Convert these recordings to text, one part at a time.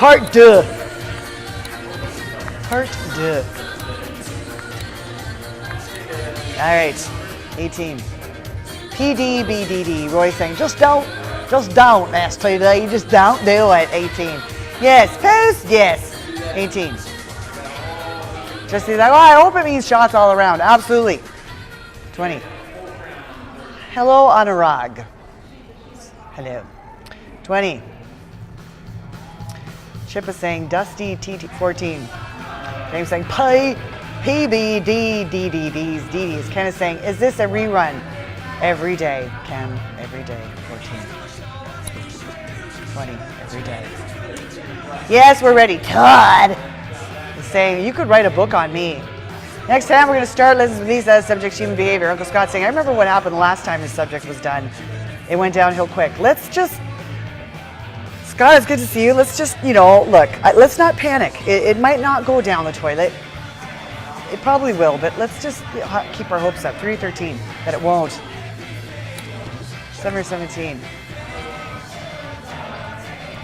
Part 2. Part 2. All right, 18. PDBDD. Roy saying, just don't, STD. Just don't do it. 18. Yes. Post. Yes. 18. Just like, oh, I hope it means shots all around. Absolutely. 20. Hello, Anurag. Hello. 20. Chip is saying Dusty TT 14. James saying PBDDDDs. DD is Ken is saying, is this a rerun? Every day, Ken. Every day. 14. 20. Every day. Yes, we're ready. Todd is saying, you could write a book on me. Next time we're going to start lessons with Lisa as subject human behavior. Uncle Scott saying, I remember what happened the last time this subject was done. It went downhill quick. Let's just, Scott, it's good to see you. Let's just, look, let's not panic. It might not go down the toilet. It probably will, but let's just keep our hopes up. 313, that it won't. 717.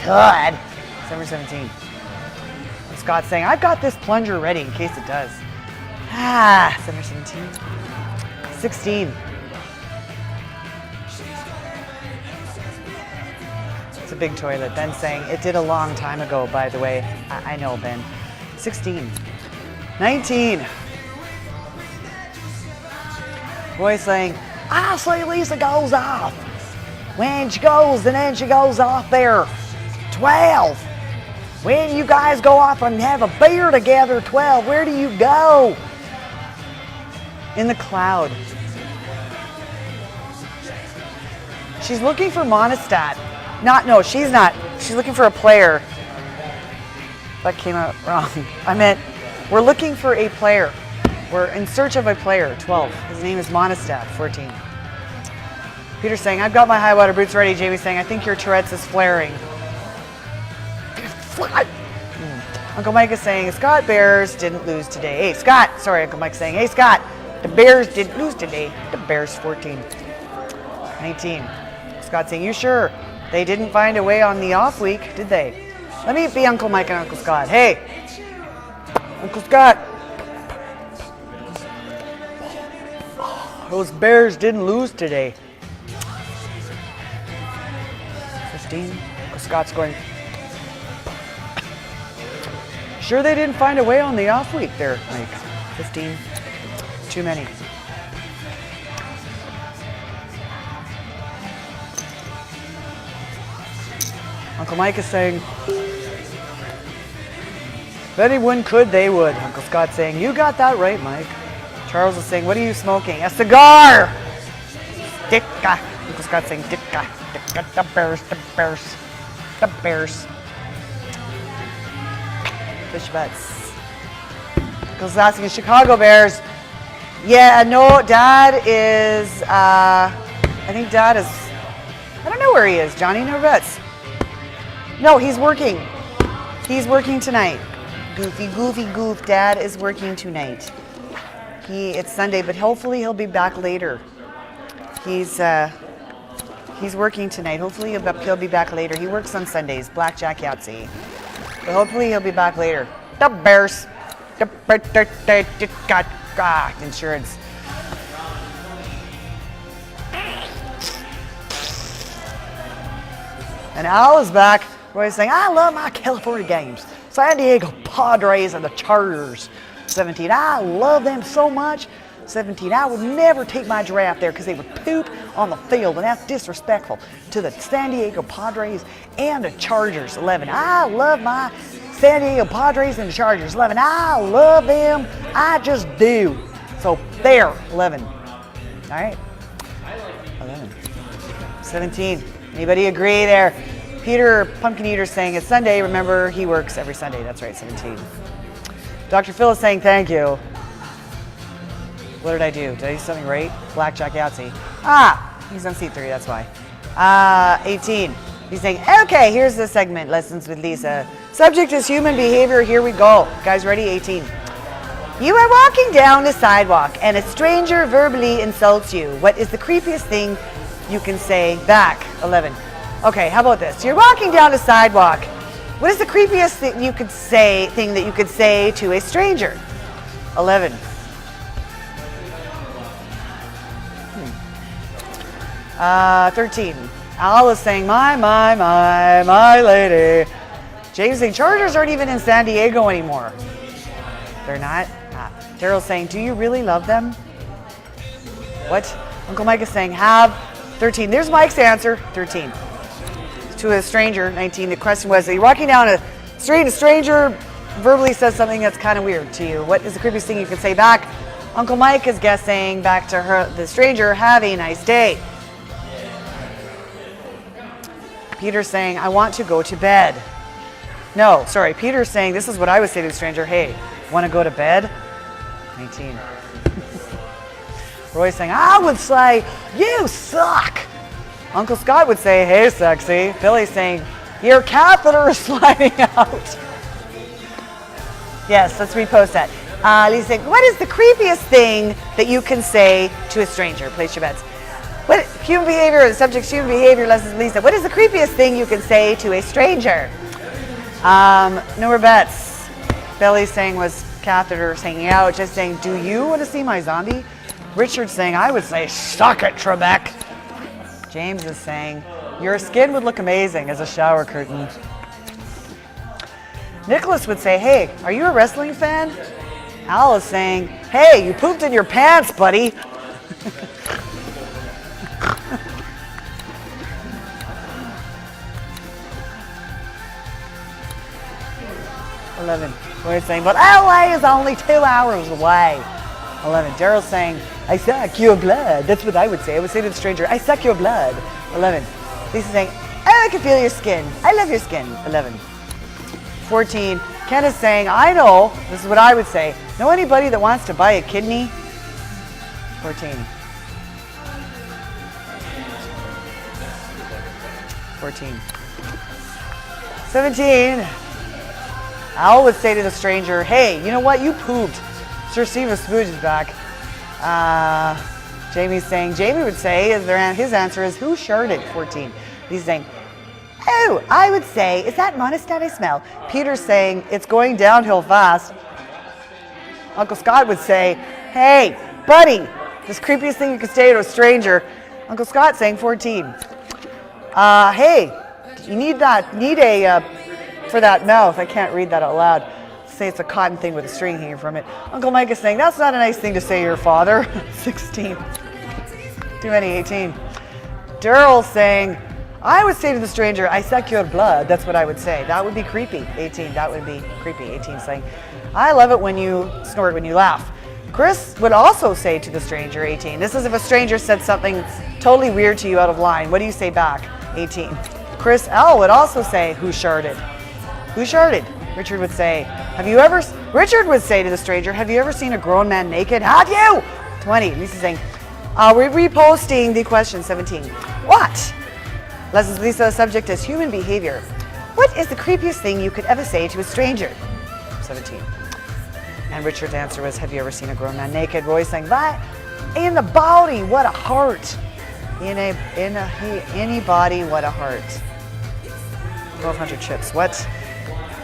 God. 717. Scott's saying, I've got this plunger ready in case it does. 717. 16. It's a big toilet. Ben saying, it did a long time ago, by the way. I know, Ben. 16. 19. Roy saying, I say Lisa goes off. When she goes, and then she goes off there. 12. When you guys go off and have a beer together, 12, where do you go? In the cloud. She's looking for Monistat. No, she's not. She's looking for a player. That came out wrong. I meant, we're looking for a player. We're in search of a player, 12. His name is Monistat, 14. Peter's saying, I've got my high water boots ready. Jamie's saying, I think your Tourette's is flaring. Uncle Mike is saying, Scott Bears didn't lose today. Hey, Scott. Sorry, Uncle Mike's saying, hey, Scott, the Bears didn't lose today. The Bears, 14. 19. Scott's saying, you sure? They didn't find a way on the off week, did they? Let me be Uncle Mike and Uncle Scott. Hey, Uncle Scott. Those Bears didn't lose today. 15. Uncle Scott's going, sure they didn't find a way on the off week there, Mike. 15. Too many. Uncle Mike is saying, if anyone could, they would. Uncle Scott's saying, you got that right, Mike. Charles is saying, what are you smoking? A cigar! Dicka. Uncle Scott's saying, Dicka. Dicka. The Bears, the Bears, the Bears. Fish butts. Uncle's asking, Chicago Bears. Yeah, no, Dad is, I think Dad is, I don't know where he is. Johnny, no bets. No, he's working. He's working tonight. Goofy, goofy, goof. Dad is working tonight. It's Sunday, but hopefully he'll be back later. He's working tonight. Hopefully he'll be back later. He works on Sundays, blackjack Yahtzee. But hopefully he'll be back later. The Bears. The insurance. And Al is back. Roy's saying, I love my California games. San Diego Padres and the Chargers. 17, I love them so much. 17, I would never take my draft there because they would poop on the field, and that's disrespectful to the San Diego Padres and the Chargers. 11, I love my San Diego Padres and the Chargers. 11, I love them. I just do. So there, 11. All right. 11. 17. Anybody agree there? Peter Pumpkin Eater saying it's Sunday. Remember, he works every Sunday. That's right, 17. Dr. Phil is saying thank you. What did I do? Did I do something right? Blackjack Yahtzee. He's on seat 3, that's why. 18. He's saying, okay, here's the segment, Lessons with Lisa. Subject is human behavior. Here we go. Guys, ready? 18. You are walking down the sidewalk and a stranger verbally insults you. What is the creepiest thing you can say back? 11. Okay, how about this? You're walking down the sidewalk What is the creepiest thing you could say to a stranger? 11. 13. Al is saying, my lady. James is saying, Chargers aren't even in San Diego anymore. They're not? Daryl's saying, do you really love them? What? Uncle Mike is saying, have. 13. There's Mike's answer. 13. To a stranger. 19. The question was, are you walking down a street, a stranger verbally says something that's kind of weird to you. What is the creepiest thing you can say back? Uncle Mike is guessing back to her, the stranger, have a nice day. Peter's saying, I want to go to bed. No, sorry, Peter's saying, this is what I would say to the stranger. Hey, want to go to bed? 19. Roy's saying, I would say, you suck. Uncle Scott would say, hey, sexy. Billy's saying, your catheter is sliding out. Yes, let's repost that. Lisa's saying, what is the creepiest thing that you can say to a stranger? Place your bets. What human behavior, the subject's human behavior lessons, Lisa. What is the creepiest thing you can say to a stranger? No more bets. Billy's saying was catheters hanging out. Just saying, do you want to see my zombie? Richard's saying, I would say, suck it, Trebek. James is saying, your skin would look amazing as a shower curtain. Nicholas would say, hey, are you a wrestling fan? Al is saying, hey, you pooped in your pants, buddy. We're saying, but LA is only 2 hours away. 11. Daryl's saying, I suck your blood. That's what I would say. I would say to the stranger, I suck your blood. 11. Lisa's saying, I can feel your skin. I love your skin. 11. 14. Ken is saying, I know. This is what I would say. Know anybody that wants to buy a kidney? 14. 14. 17. Al would say to the stranger, hey, you know what? You pooped. Sir Stephen Spooge is back. Jamie would say, his answer is, who sharted? 14. He's saying, oh, I would say, is that monostat I smell? Peter's saying, it's going downhill fast. Uncle Scott would say, hey, buddy, this creepiest thing you could say to a stranger. Uncle Scott saying 14. Hey, you need a, for that mouth. I can't read that out loud. Say it's a cotton thing with a string hanging from it. Uncle Mike is saying, that's not a nice thing to say to your father. 16. Too many. 18. Daryl's saying, I would say to the stranger, I suck your blood. That's what I would say. That would be creepy. 18. That would be creepy. 18 saying, I love it when you snort when you laugh. Chris would also say to the stranger, 18. This is if a stranger said something totally weird to you out of line. What do you say back? 18. Chris L would also say, who sharted? Who sharted? Richard would say, Richard would say to the stranger, have you ever seen a grown man naked? Have you? 20. Lisa's saying, we're reposting the question. 17. What? Lisa, the subject is human behavior. What is the creepiest thing you could ever say to a stranger? 17. And Richard's answer was, have you ever seen a grown man naked? Roy's saying, what? In the body, what a heart. In any body, what a heart. 1,200 chips. What?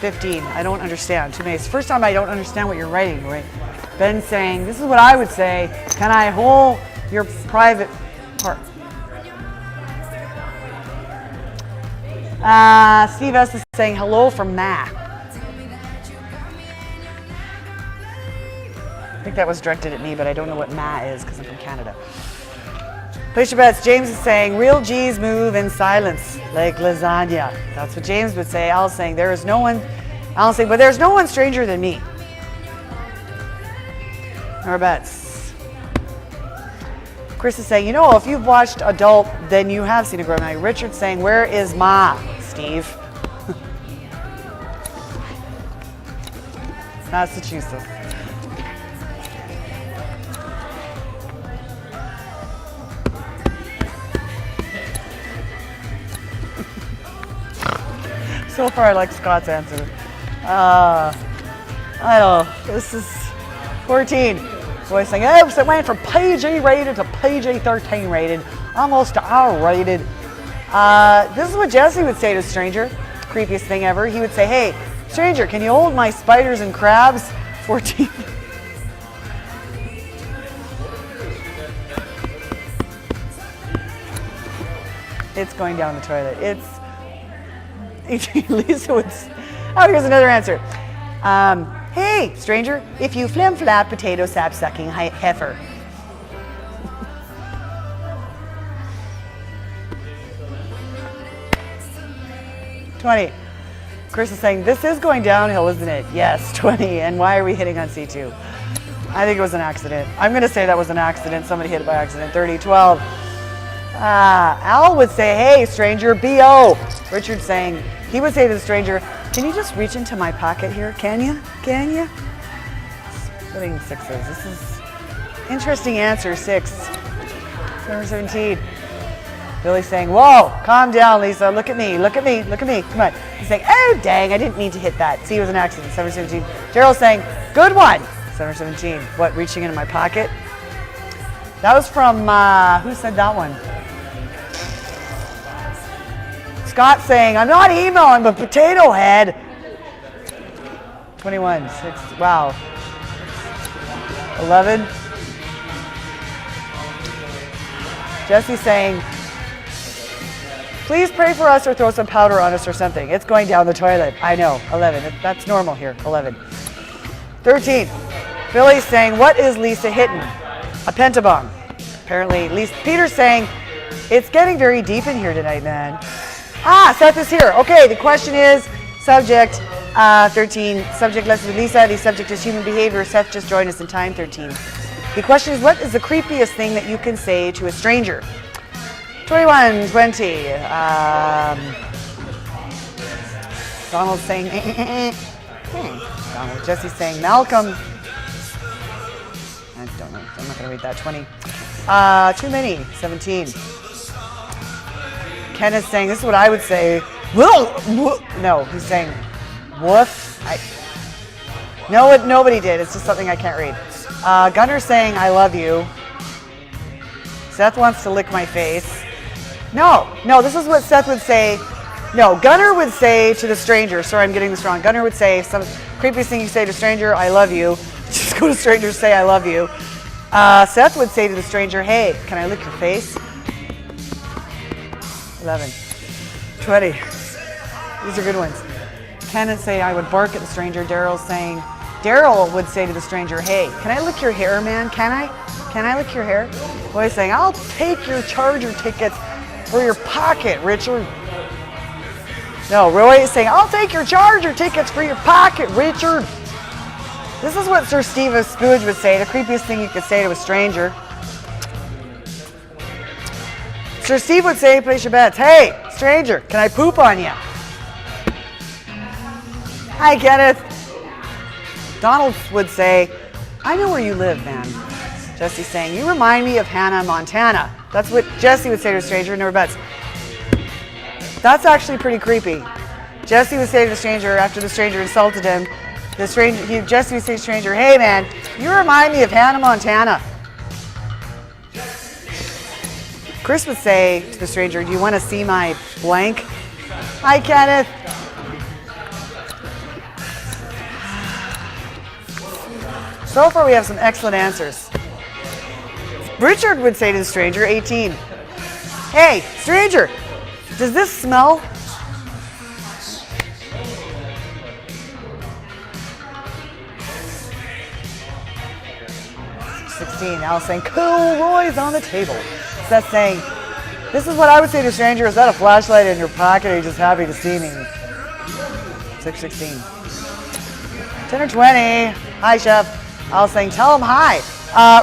15. I don't understand. Too many. It's the first time I don't understand what you're writing, right? Ben saying, this is what I would say. Can I hold your private part? Steve S. is saying, hello from Ma. I think that was directed at me, but I don't know what Ma is because I'm from Canada. Place your bets. James is saying, real G's move in silence, like lasagna. That's what James would say. Al's saying, Al's saying, but there's no one stranger than me. Our bets. Chris is saying, you know, if you've watched adult, then you have seen a grown man. Richard's saying, where is Ma, Steve? Massachusetts. So far, I like Scott's answer. I don't know. This is 14. So I'm saying, oh, so it went from PG rated to PG 13 rated, almost to R rated. This is what Jesse would say to a stranger. creepiest thing ever. He would say, hey, stranger, can you hold my spiders and crabs? 14. It's going down the toilet. It's Lisa would. Oh, here's another answer. Hey, stranger, if you flim flap potato sap sucking heifer. $20. Chris is saying, this is going downhill, isn't it? Yes, 20. And why are we hitting on C2? I think it was an accident. I'm going to say that was an accident. Somebody hit it by accident. 30, 12. Al would say, hey, stranger, B.O. Richard's saying, he would say to the stranger, can you just reach into my pocket here? Can you? Can you? Splitting sixes. This is interesting answer, 6. Number 17. Billy's saying, whoa, calm down, Lisa. Look at me, look at me, look at me. Come on. He's saying, oh, dang, I didn't mean to hit that. See, it was an accident. 717. Daryl's saying, good one. 717. What, reaching into my pocket? That was from, who said that one? Scott saying, I'm not emo, I'm a potato head. 21, 6, wow. 11. Jesse saying, please pray for us or throw some powder on us or something. It's going down the toilet. I know. 11. That's normal here. 11. 13. Billy's saying, what is Lisa hitting? A pentabong. Apparently, Peter's saying, it's getting very deep in here tonight, man. Seth is here. Okay, the question is, subject 13. Subject lesson with Lisa. The subject is human behavior. Seth just joined us in time. 13. The question is, what is the creepiest thing that you can say to a stranger? 21, 20. Donald's saying, Donald. Jesse's saying, Malcolm. I don't know. I'm not going to read that. 20. Too many. 17. Ken is saying, this is what I would say. No, he's saying, woof. No, nobody did. It's just something I can't read. Gunner's saying, I love you. Seth wants to lick my face. No, this is what Seth would say. No, Gunner would say to the stranger, sorry, I'm getting this wrong. Gunner would say, some creepiest thing you say to a stranger, I love you. Just go to strangers, say I love you. Seth would say to the stranger, hey, can I lick your face? 11. 20. These are good ones. Ken would say, I would bark at the stranger. Daryl would say to the stranger, hey, can I lick your hair, man? Can I lick your hair? Boy's saying, I'll take your Charger tickets for your pocket, Richard. No, Roy is saying, I'll take your Charger tickets for your pocket, Richard. This is what Sir Steve Spooge would say, the creepiest thing you could say to a stranger. Sir Steve would say, place your bets. Hey, stranger, can I poop on you? Hi, Kenneth. Donald would say, I know where you live, man. Jesse's saying, you remind me of Hannah Montana. That's what Jesse would say to a stranger, never bets. That's actually pretty creepy. Jesse would say to the stranger after the stranger insulted him, Jesse would say to the stranger, hey man, you remind me of Hannah Montana. Chris would say to the stranger, do you want to see my blank? Hi, Kenneth. So far we have some excellent answers. Richard would say to the stranger, 18, hey, stranger, does this smell? Al saying, cool, Roy's on the table. Seth saying, this is what I would say to a stranger, is that a flashlight in your pocket, or are you just happy to see me? 6:16. 10 or 20. Hi, Chef. Al saying, tell him hi.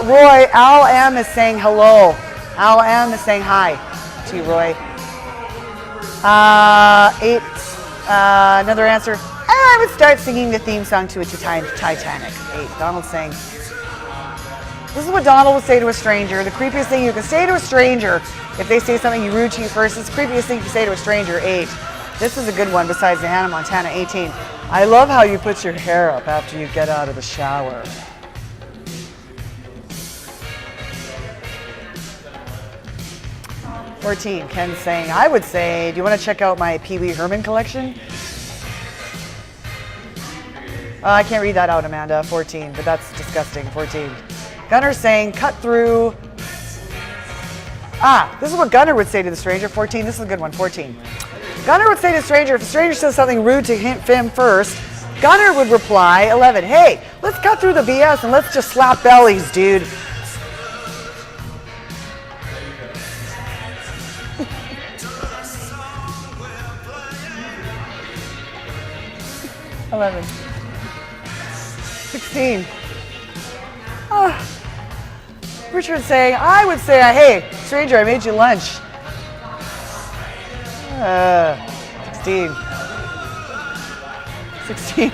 Roy, Al M is saying hello. Al M is saying hi to you, Roy. 8. Another answer. I would start singing the theme song to Titanic. 8. Donald saying, this is what Donald would say to a stranger. The creepiest thing you can say to a stranger if they say something rude to you first. It's the creepiest thing you can say to a stranger. 8. This is a good one besides the Hannah Montana. 18. I love how you put your hair up after you get out of the shower. 14. Ken's saying, I would say, do you want to check out my Pee Wee Herman collection? I can't read that out, Amanda. 14, but that's disgusting. 14. Gunner's saying, cut through. This is what Gunner would say to the stranger. 14, this is a good one. 14. Gunner would say to the stranger, if the stranger says something rude to him first, Gunner would reply, 11, hey, let's cut through the BS and let's just slap bellies, dude. $11. 16. Richard saying, I would say, hey, stranger, I made you lunch. 16. 16.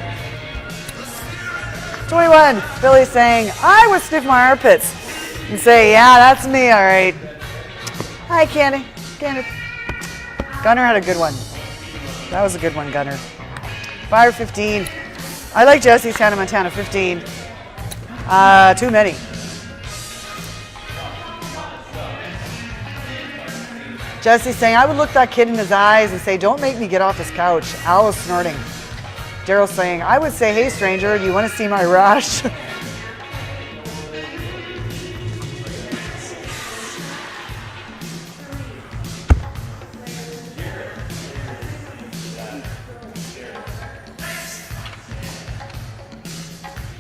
21. Billy saying, I would sniff my armpits and say, yeah, that's me, all right. Hi, Candy. Gunner had a good one. That was a good one, Gunner. Fire 15. I like Jesse, Santa Montana, 15. Too many. Jesse saying, I would look that kid in his eyes and say, don't make me get off this couch. Al was snorting. Daryl saying, I would say, hey stranger, do you want to see my rash?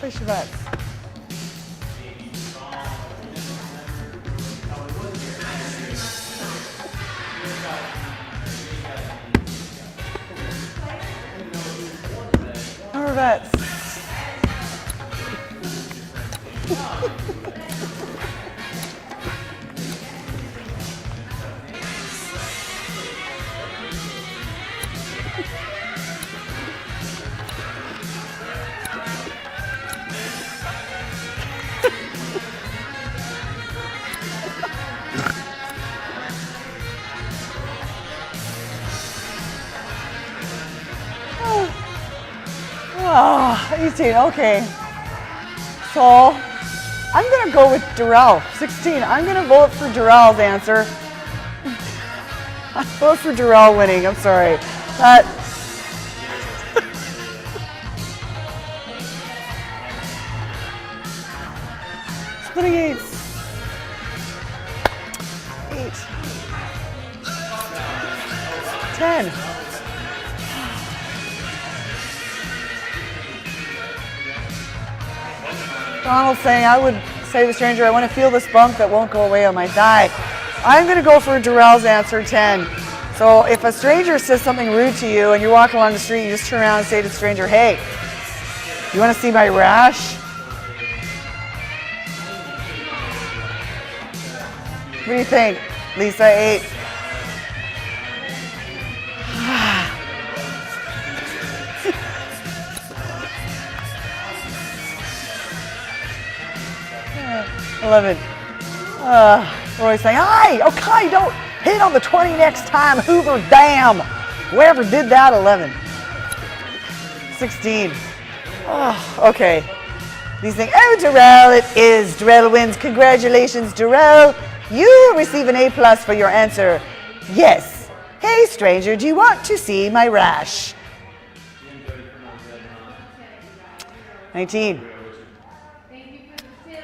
Place your bets. Number bets. Oh, 18, okay. So, I'm going to go with Darrell. 16, I'm going to vote for Darrell's answer. I vote for Darrell winning, I'm sorry. Splitting eights. 8. 10. Donald saying, I would say to the stranger, I want to feel this bump that won't go away on my thigh. I'm going to go for Darrell's answer, 10. So if a stranger says something rude to you and you're walking along the street, you just turn around and say to the stranger, hey, you want to see my rash? What do you think? Lisa, 8. Roy's saying, hi, okay, don't hit on the 20 next time, Hoover, damn. Whoever did that, 11. 16. Okay. He's saying, oh, Darrell, it is. Darrell wins. Congratulations, Darrell. You receive an A+ for your answer. Yes. Hey, stranger, do you want to see my rash? 19.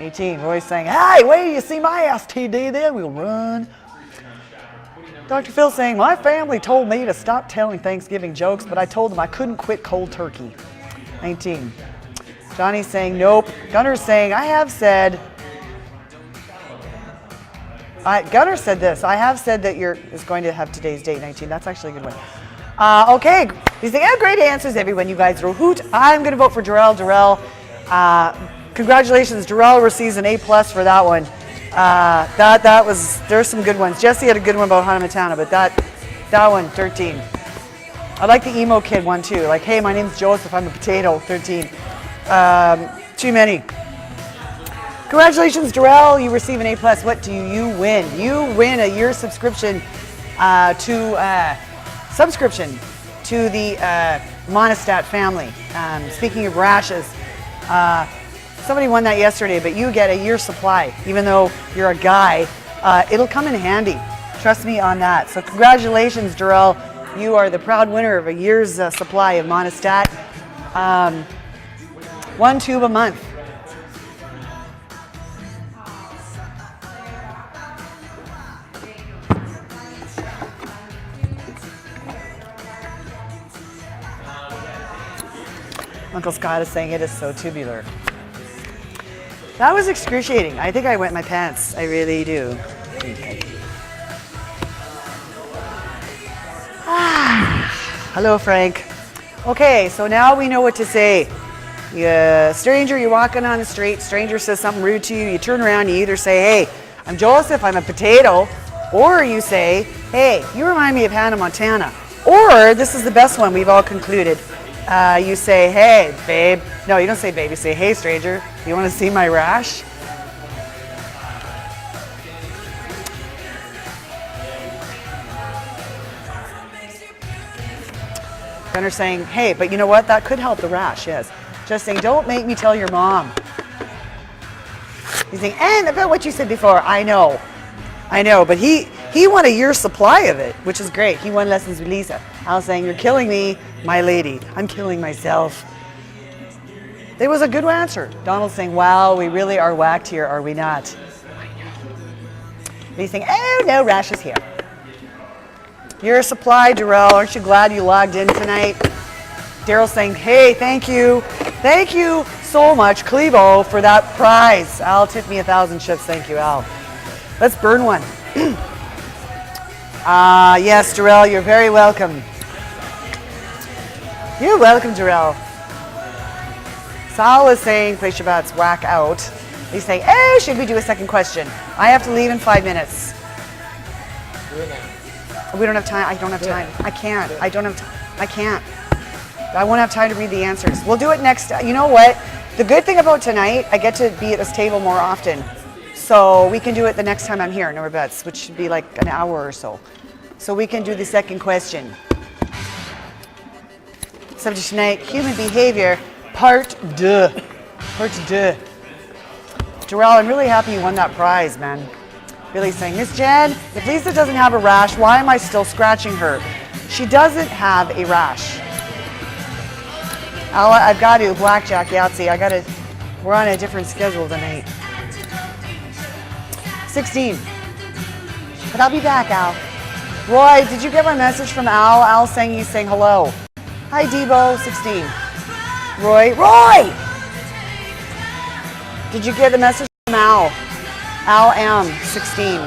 18. Roy's saying, hey, wait till you see my STD, then we'll run. Dr. Phil saying, my family told me to stop telling Thanksgiving jokes, but I told them I couldn't quit cold turkey. 19. Johnny's saying, nope. Gunner's saying, I have said, Gunner said this, I have said that is going to have today's date, 19. That's actually a good one. Okay. He's saying, great answers, everyone. You guys are a hoot. I'm going to vote for Darrell. Darrell, congratulations, Darrell receives an A+ for that one. There's some good ones. Jesse had a good one about Hannah Montana, but that one, 13. I like the emo kid one too. Like, hey, my name's Joseph, I'm a potato, 13. Too many. Congratulations, Darrell, you receive an A+. What do you win? You win a year subscription to the Monistat family. Speaking of rashes, somebody won that yesterday, but you get a year's supply. Even though you're a guy, it'll come in handy. Trust me on that. So congratulations, Darrell. You are the proud winner of a year's supply of Monistat. 1 tube a month. Uncle Scott is saying it is so tubular. That was excruciating. I think I wet my pants. I really do. Hello, Frank. Okay, so now we know what to say. Stranger, you're walking on the street. Stranger says something rude to you. You turn around. You either say, "Hey, I'm Joseph. I'm a potato," or you say, "Hey, you remind me of Hannah Montana." Or this is the best one. We've all concluded. You say, "Hey, babe." No, you don't say babe. You say, "Hey, stranger. You want to see my rash?" Gunner's saying, "Hey, but you know what? That could help the rash." Yes. Just saying, "Don't make me tell your mom." He's saying, "And about what you said before." I know, but he won a year's supply of it, which is great. He won lessons with Lisa. I was saying, "You're killing me, my lady. I'm killing myself." It was a good answer. Donald's saying, "Wow, we really are whacked here, are we not?" And he's saying, "Oh, no rashes here." Your supply, Darrell. Aren't you glad you logged in tonight? Daryl's saying, "Hey, thank you. Thank you so much, Clevo, for that prize. Al tipped me 1,000 chips. Thank you, Al." Let's burn one. Yes, Darrell, you're very welcome. You're welcome, Darrell. Sal is saying, "Play Shabbat's whack out." He's saying, "Oh, should we do a second question? I have to leave in 5 minutes." We don't have time. I don't have time. I can't. I don't have time. I can't. I won't have time to read the answers. We'll do it next. You know what? The good thing about tonight, I get to be at this table more often. So we can do it the next time I'm here in Norbets, which should be like an hour or so. So we can do the second question. Subject tonight, human behavior, part 2. Part 2. Darrell, I'm really happy you won that prize, man. Really saying, "Miss Jen, if Lisa doesn't have a rash, why am I still scratching her? She doesn't have a rash." I've got to blackjack Yahtzee. We're on a different schedule tonight. 16. But I'll be back, Al. Roy, did you get my message from Al? Al saying he's saying hello. Hi, Debo. 16. Roy. Did you get the message from Al? Al M. 16.